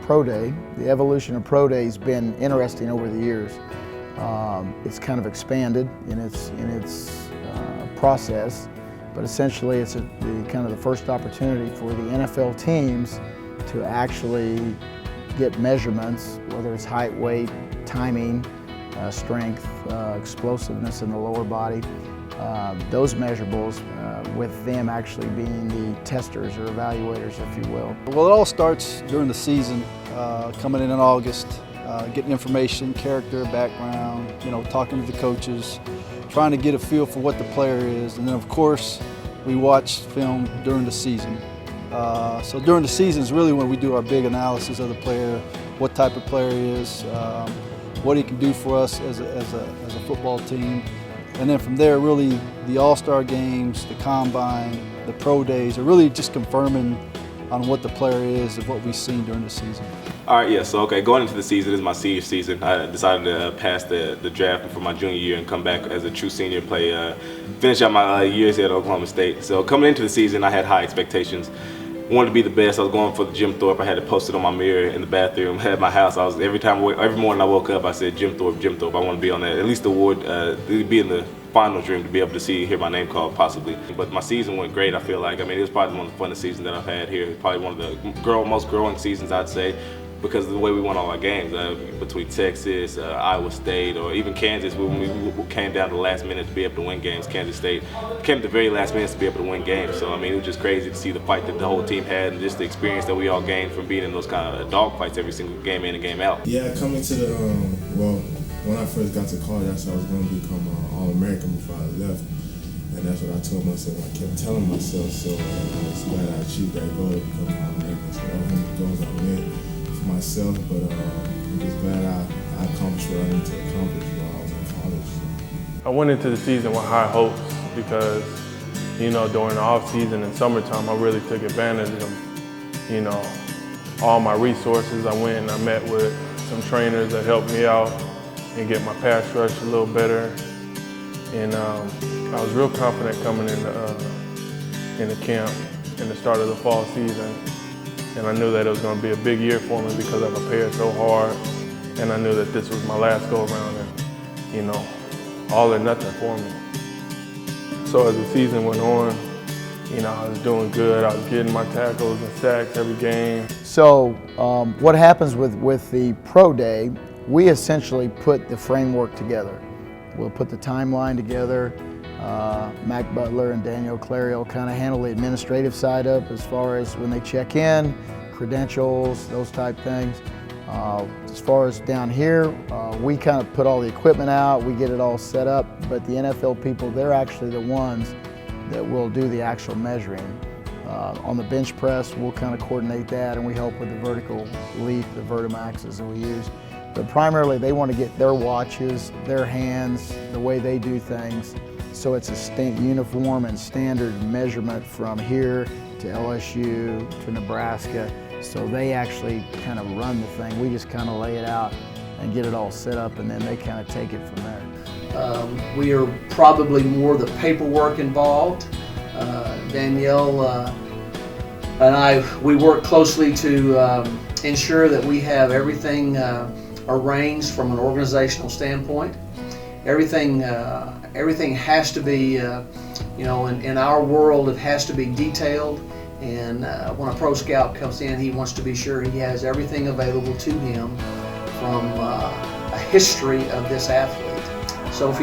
Pro Day. The evolution of Pro Day has been interesting over the years. It's kind of expanded in its process, but essentially it's kind of the first opportunity for the NFL teams to actually get measurements, whether it's height, weight, timing, strength, explosiveness in the lower body. Those measurables, with them actually being the testers or evaluators, if you will. Well, it all starts during the season, coming in August, getting information, character, background, talking to the coaches, trying to get a feel for what the player is, and then of course we watch film during the season. So during the season is really when we do our big analysis of the player, what type of player he is, what he can do for us as a football team. And then from there, really, the All-Star games, the Combine, the Pro Days are really just confirming on what the player is and what we've seen during the season. All right, yeah, so going into the season, this is my senior season. I decided to pass the draft for my junior year and come back as a true senior, finish out my years here at Oklahoma State. So coming into the season, I had high expectations. Wanted to be the best. I was going for the Jim Thorpe. I had it posted on my mirror in the bathroom at my house. Every morning I woke up, I said Jim Thorpe, Jim Thorpe. I want to be on that, at least the award, be in the final dream to be able to hear my name called possibly. But my season went great. I feel like, it was probably one of the funnest seasons that I've had here. Probably one of the most growing seasons, I'd say, because of the way we won all our games between Texas, Iowa State, or even Kansas. When we came down to the last minute to be able to win games, Kansas State came to the very last minutes to be able to win games. So it was just crazy to see the fight that the whole team had and just the experience that we all gained from being in those kind of dog fights every single game in and game out. Yeah, coming to the when I first got to college, I said I was going to become an All-American before I left. And that's what I told myself. I kept telling myself. So I was glad I achieved that goal to become an All-American. So that was one of the goals I made for myself. But I'm just glad I accomplished what I needed to accomplish while I was in college. I went into the season with high hopes because, during the off-season and summertime, I really took advantage of, all my resources. I went and I met with some trainers that helped me out and get my pass rush a little better. And I was real confident coming in the camp in the start of the fall season. And I knew that it was going to be a big year for me because I prepared so hard. And I knew that this was my last go-around and, all or nothing for me. So as the season went on, I was doing good. I was getting my tackles and sacks every game. So what happens with the Pro Day, we essentially put the framework together. We'll put the timeline together. Mack Butler and Daniel Clary will kind of handle the administrative side up as far as when they check in, credentials, those type things. As far as down here, we kind of put all the equipment out, we get it all set up, but the NFL people, they're actually the ones that will do the actual measuring. On the bench press, we'll kind of coordinate that, and we help with the vertical leap, the Vertimaxes that we use. But primarily, they want to get their watches, their hands, the way they do things. So it's a uniform and standard measurement from here to LSU to Nebraska. So they actually kind of run the thing. We just kind of lay it out and get it all set up, and then they kind of take it from there. We are probably more the paperwork involved. Danielle and I, we work closely to ensure that we have everything arranged from an organizational standpoint. Everything has to be, in our world, it has to be detailed. And when a pro scout comes in, he wants to be sure he has everything available to him from a history of this athlete. So if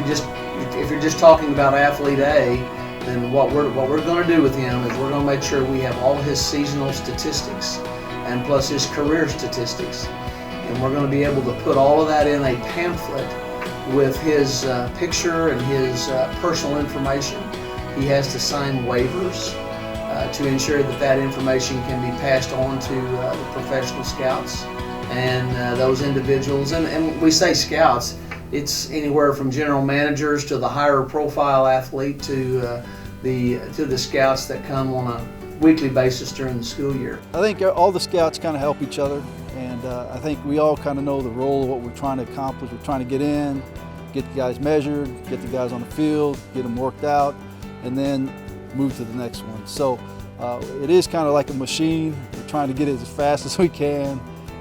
you're just talking about athlete A, then what we're going to do with him is we're going to make sure we have all his seasonal statistics and plus his career statistics. And we're going to be able to put all of that in a pamphlet with his picture and his personal information. He has to sign waivers to ensure that information can be passed on to the professional scouts and those individuals. And we say scouts, it's anywhere from general managers to the higher profile athlete to the scouts that come on a weekly basis during the school year. I think all the scouts kind of help each other, and I think we all kind of know the role of what we're trying to accomplish. We're trying to get in, get the guys measured, get the guys on the field, get them worked out, and then move to the next one. So it is kind of like a machine. We're trying to get it as fast as we can,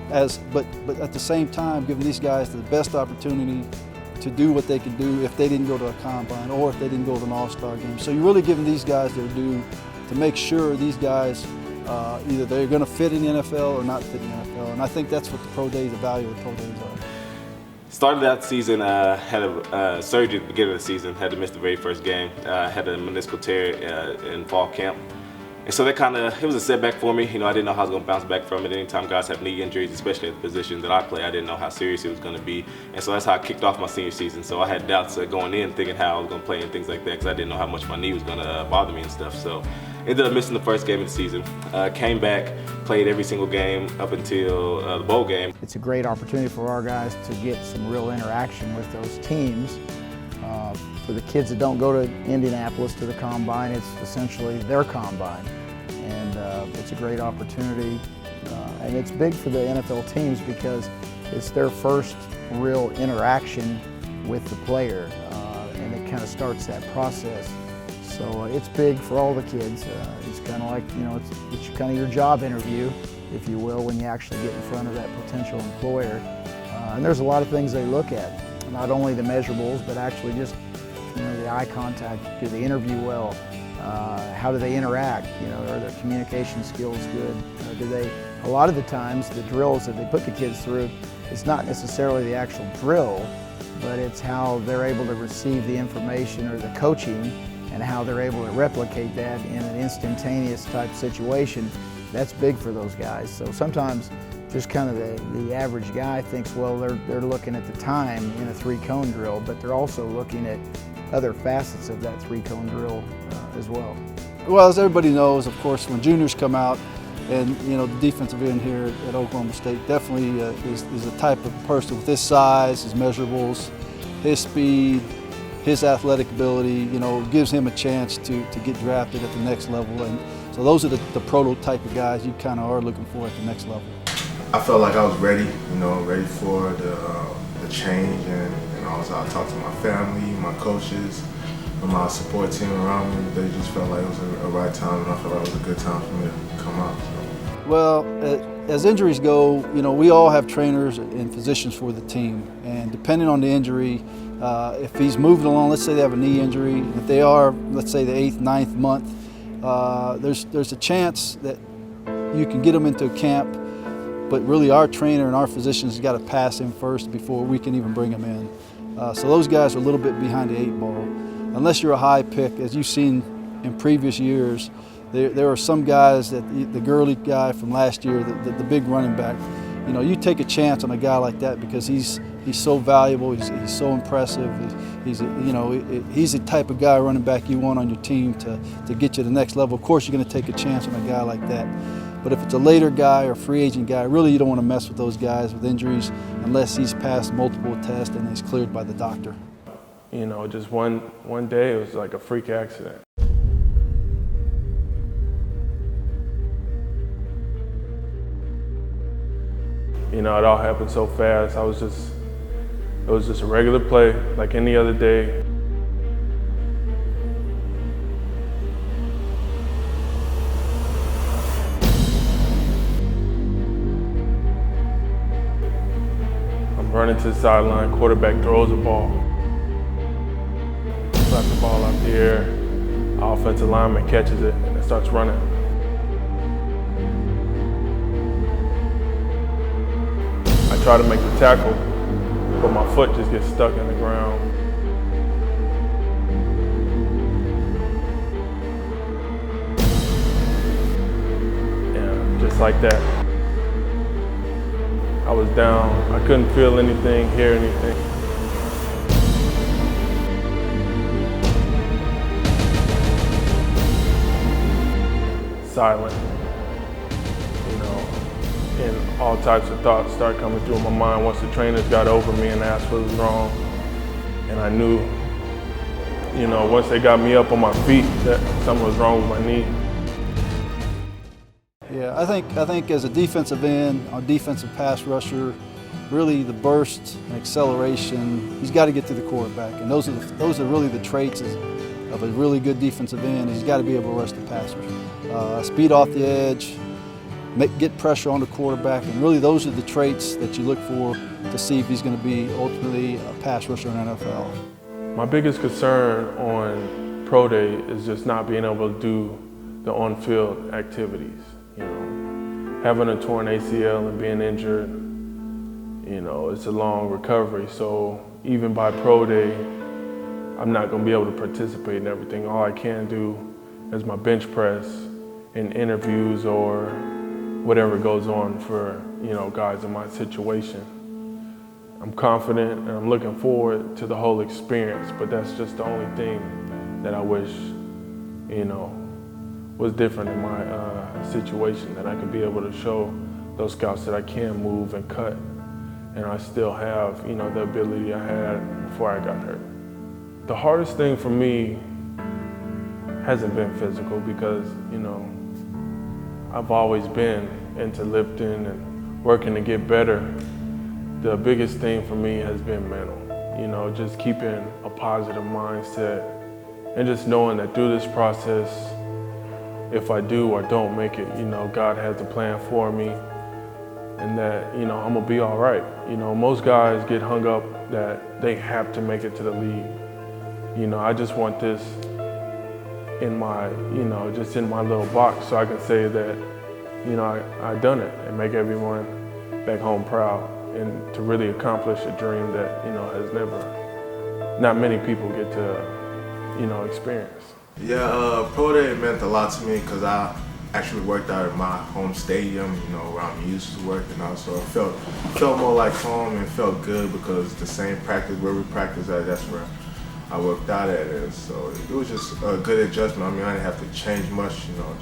but at the same time, giving these guys the best opportunity to do what they can do if they didn't go to a combine or if they didn't go to an all-star game. So you're really giving these guys their due to make sure these guys either they're going to fit in the NFL or not fit in the NFL. And I think that's what the pro days, the value of the pro days are. Started that season, had a surgery at the beginning of the season, had to miss the very first game, had a meniscal tear in fall camp. And so that it was a setback for me. You know, I didn't know how I was going to bounce back from it. Anytime guys have knee injuries, especially at the position that I play, I didn't know how serious it was going to be. And so that's how I kicked off my senior season. So I had doubts going in, thinking how I was going to play and things like that, because I didn't know how much my knee was going to bother me and stuff. So ended up missing the first game of the season. Came back, played every single game up until the bowl game. It's a great opportunity for our guys to get some real interaction with those teams. For the kids that don't go to Indianapolis to the combine, it's essentially their combine. And it's a great opportunity. And it's big for the NFL teams because it's their first real interaction with the player. And it kind of starts that process. So it's big for all the kids. It's kind of like, you know, it's kind of your job interview, if you will, when you actually get in front of that potential employer. And there's a lot of things they look at, not only the measurables, but actually just, you know, the eye contact. Do they interview well? How do they interact? You know, are their communication skills good? A lot of the times the drills that they put the kids through, it's not necessarily the actual drill, but it's how they're able to receive the information or the coaching and how they're able to replicate that in an instantaneous type situation. That's big for those guys. So sometimes just kind of the average guy thinks, well, they're looking at the time in a 3-cone drill, but they're also looking at other facets of that 3-cone drill as well. Well, as everybody knows, of course, when juniors come out, and you know, the defensive end here at Oklahoma State definitely is a type of person with his size, his measurables, his speed, his athletic ability, you know, gives him a chance to get drafted at the next level. And so those are the prototype of guys you kind of are looking for at the next level. I felt like I was ready, you know, ready for the change, and also I talked to my family, my coaches, and my support team around me. They just felt like it was a right time, and I felt like it was a good time for me to come out. So. Well, as injuries go, you know, we all have trainers and physicians for the team, and depending on the injury, if he's moving along, let's say they have a knee injury, if they are, let's say, the 8th, 9th month, there's a chance that you can get them into a camp, but really our trainer and our physicians got to pass him first before we can even bring him in. So those guys are a little bit behind the 8 ball. Unless you're a high pick, as you've seen in previous years, there are some guys that the Gurley guy from last year, the big running back, you know, you take a chance on a guy like that because he's so valuable, he's so impressive. He's the type of guy, running back, you want on your team to get you to the next level. Of course, you're going to take a chance on a guy like that. But if it's a later guy or free agent guy, really you don't want to mess with those guys with injuries unless he's passed multiple tests and he's cleared by the doctor. You know, just one day it was like a freak accident. You know, it all happened so fast. It was just a regular play, like any other day. I'm running to the sideline, quarterback throws the ball. Slaps the ball out the air, offensive lineman catches it and starts running. I try to make the tackle, but my foot just gets stuck in the ground. And just like that, I was down. I couldn't feel anything, hear anything. Silent, you know, and all types of thoughts started coming through my mind once the trainers got over me and asked what was wrong. And I knew, you know, once they got me up on my feet that something was wrong with my knee. Yeah, I think as a defensive end, a defensive pass rusher, really the burst and acceleration, he's got to get to the quarterback. And those are really the traits of a really good defensive end. He's got to be able to rush the passer. Speed off the edge, get pressure on the quarterback, and really those are the traits that you look for to see if he's going to be ultimately a pass rusher in the NFL. My biggest concern on pro day is just not being able to do the on-field activities. You know, having a torn ACL and being injured, you know, it's a long recovery. So even by pro day, I'm not going to be able to participate in everything. All I can do is my bench press in interviews or whatever goes on for, you know, guys in my situation. I'm confident and I'm looking forward to the whole experience, but that's just the only thing that I wish, you know, was different in my situation, that I could be able to show those scouts that I can move and cut, and I still have, you know, the ability I had before I got hurt. The hardest thing for me hasn't been physical because, you know, I've always been into lifting and working to get better. The biggest thing for me has been mental, you know, just keeping a positive mindset and just knowing that through this process, if I do or don't make it, you know, God has a plan for me and that, you know, I'm gonna be all right. You know, most guys get hung up that they have to make it to the league. You know, I just want this in my, you know, just in my little box so I can say that, you know, I done it and make everyone back home proud and to really accomplish a dream that, you know, has not many people get to, you know, experience. Yeah, pro day meant a lot to me because I actually worked out at my home stadium, you know, where I'm used to working out. So it felt more like home and felt good because the same practice where we practice at, that's where I worked out at it. So it was just a good adjustment. I mean, I didn't have to change much, you know,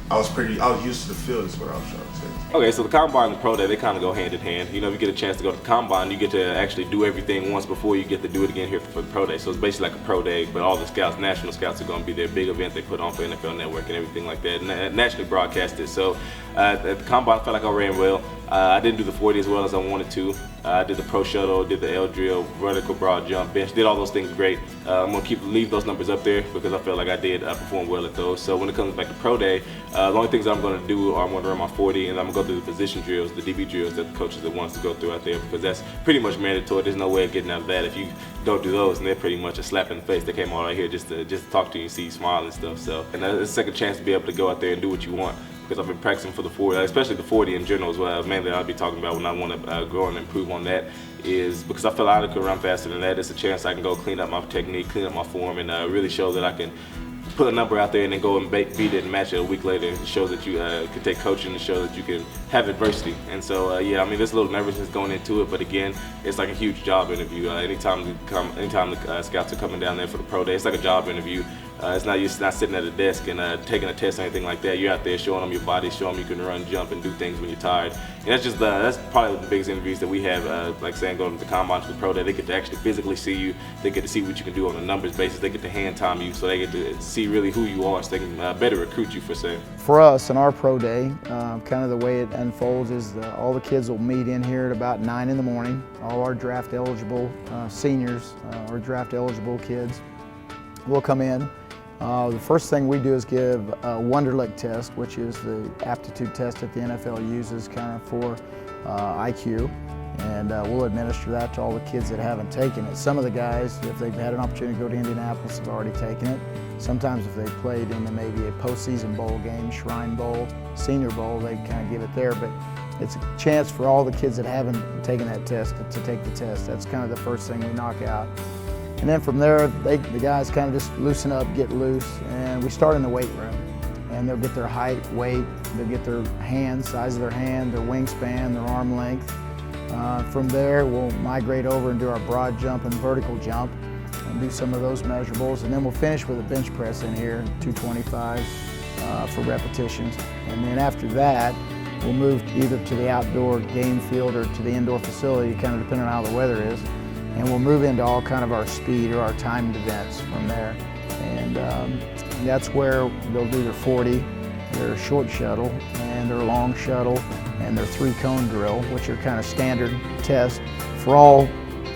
I was used to the field is what I was trying to say. Okay, so the combine and the pro day, they kind of go hand in hand. You know, if you get a chance to go to the combine, you get to actually do everything once before you get to do it again here for the pro day. So it's basically like a pro day, but all the scouts, national scouts, are going to be their big event they put on for NFL Network and everything like that, nationally broadcasted. So at the combine, I felt like I ran well. I didn't do the 40 as well as I wanted to. I did the pro shuttle, did the L drill, vertical broad jump, bench, did all those things great. I'm going to leave those numbers up there because I feel like I did perform well at those. So when it comes back to pro day, the only things I'm going to do are I'm going to run my 40 and I'm going to go through the position drills, the DB drills that the coaches that want us to go through out there because that's pretty much mandatory. There's no way of getting out of that. If you don't do those, and they're pretty much a slap in the face. They came all right here just to talk to you and see you smile and stuff. So, and it's a second chance to be able to go out there and do what you want. Because I've been practicing for the 40, especially the 40 in general is what mainly I'll be talking about when I want to grow and improve on that, is because I feel like I could run faster than that. It's a chance I can go clean up my technique, clean up my form, and really show that I can put a number out there and then go and beat it and match it a week later and show that you can take coaching and show that you can have adversity. And so, yeah, I mean, there's a little nervousness going into it, but again, it's like a huge job interview. Anytime the scouts are coming down there for the pro day, it's like a job interview. It's not sitting at a desk and taking a test or anything like that. You're out there showing them your body, showing them you can run, jump, and do things when you're tired. And that's probably the biggest interviews that we have. Like saying, going to the combine for the pro day, they get to actually physically see you. They get to see what you can do on a numbers basis. They get to hand time you, so they get to see really who you are, so they can better recruit you for say. For us, in our pro day, kind of the way it unfolds is all the kids will meet in here at about 9 in the morning. All our draft eligible seniors or draft eligible kids will come in. The first thing we do is give a Wonderlic test, which is the aptitude test that the NFL uses kind of for IQ. And we'll administer that to all the kids that haven't taken it. Some of the guys, if they've had an opportunity to go to Indianapolis, have already taken it. Sometimes if they've played in maybe a postseason bowl game, Shrine Bowl, Senior Bowl, they kind of give it there. But it's a chance for all the kids that haven't taken that test to take the test. That's kind of the first thing we knock out. And then from there, the guys kind of just loosen up, get loose, and we start in the weight room. And they'll get their height, weight, they'll get their hand, size of their hand, their wingspan, their arm length. From there, we'll migrate over and do our broad jump and vertical jump and do some of those measurables. And then we'll finish with a bench press in here, 225 for repetitions. And then after that, we'll move either to the outdoor game field or to the indoor facility, kind of depending on how the weather is. And we'll move into all kind of our speed or our timed events from there. And that's where they'll do their 40, their short shuttle, and their long shuttle, and their 3-cone drill, which are kind of standard tests for all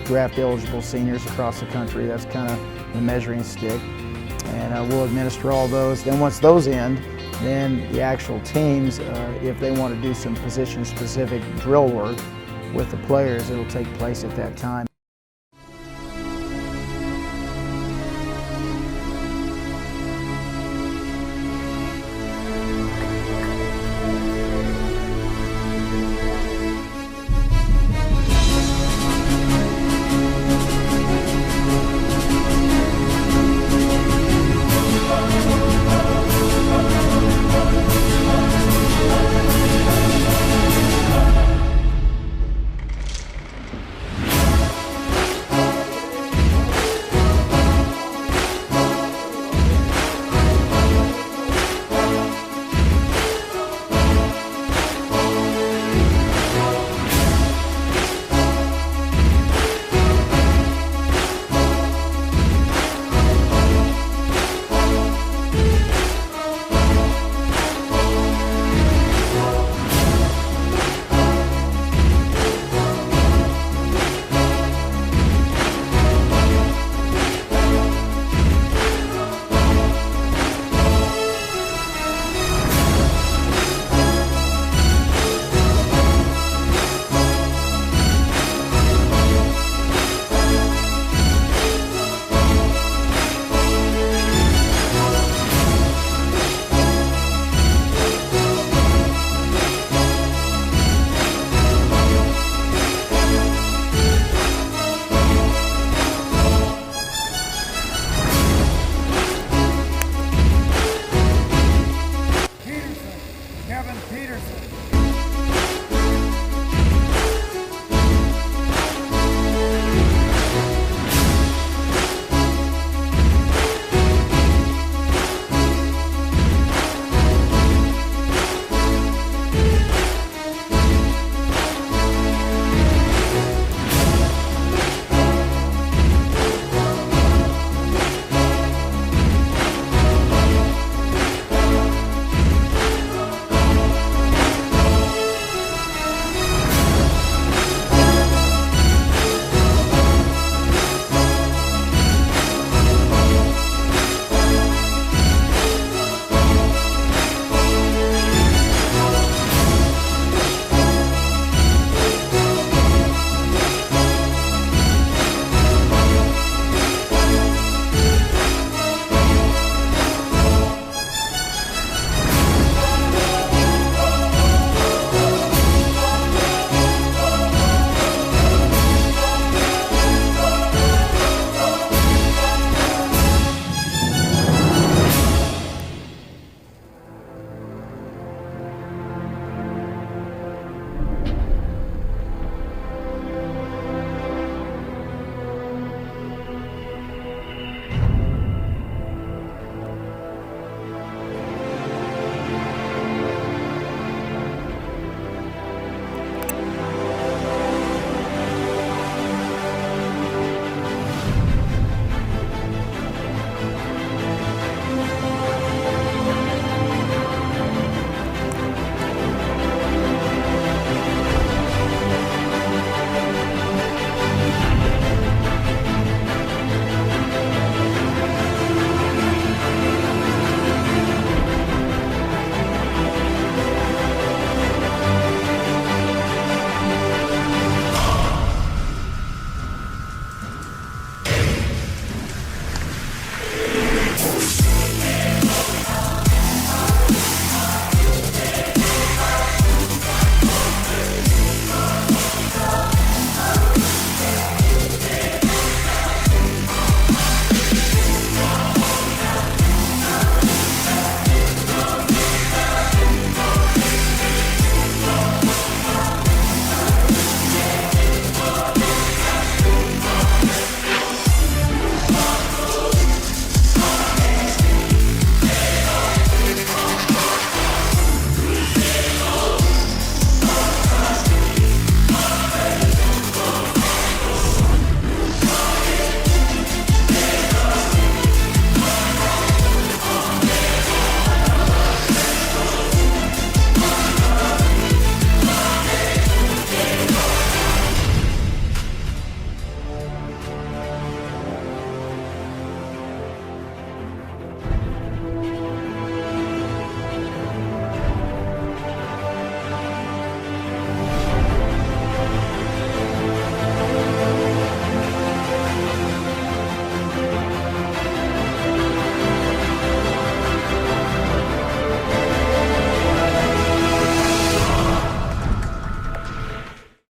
draft eligible seniors across the country. That's kind of the measuring stick. And we'll administer all those. Then once those end, Then the actual teams, if they want to do some position-specific drill work with the players, it'll take place at that time.